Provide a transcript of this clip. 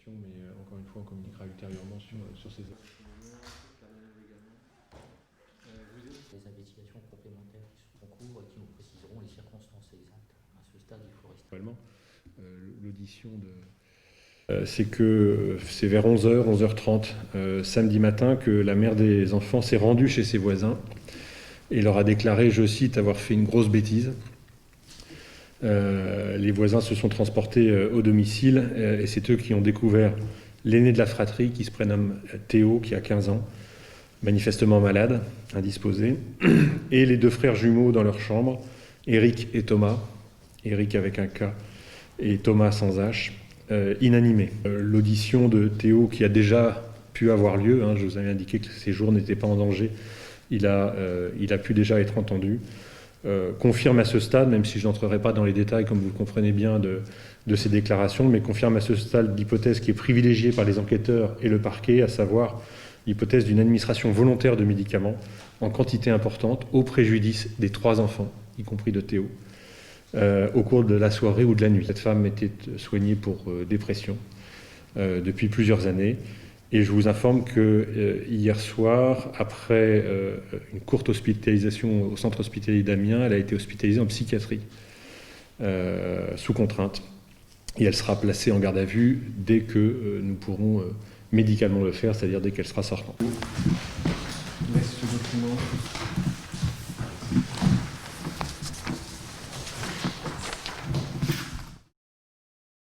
question, mais encore une fois, on communiquera ultérieurement sur ces actes. Des investigations complémentaires qui sont en cours et qui nous préciseront les circonstances exactes. À ce stade, il faut rester. L'audition c'est que c'est vers 11h, 11h30 samedi matin que la mère des enfants s'est rendue chez ses voisins et leur a déclaré, je cite, avoir fait une grosse bêtise. Les voisins se sont transportés au domicile et c'est eux qui ont découvert l'aîné de la fratrie qui se prénomme Théo, qui a 15 ans, manifestement malade, indisposé, et les deux frères jumeaux dans leur chambre, Eric et Thomas, Eric avec un K et Thomas sans H, inanimés. L'audition de Théo qui a déjà pu avoir lieu, je vous avais indiqué que ses jours n'étaient pas en danger, il a pu déjà être entendu, confirme à ce stade, même si je n'entrerai pas dans les détails comme vous le comprenez bien de ces déclarations, mais confirme à ce stade l'hypothèse qui est privilégiée par les enquêteurs et le parquet, à savoir l'hypothèse d'une administration volontaire de médicaments en quantité importante au préjudice des 3 enfants, y compris de Théo, au cours de la soirée ou de la nuit. Cette femme était soignée pour dépression depuis plusieurs années. Et je vous informe que hier soir, après une courte hospitalisation au centre hospitalier d'Amiens, elle a été hospitalisée en psychiatrie, sous contrainte. Et elle sera placée en garde à vue dès que nous pourrons médicalement le faire, c'est-à-dire dès qu'elle sera sortante. Merci ce document.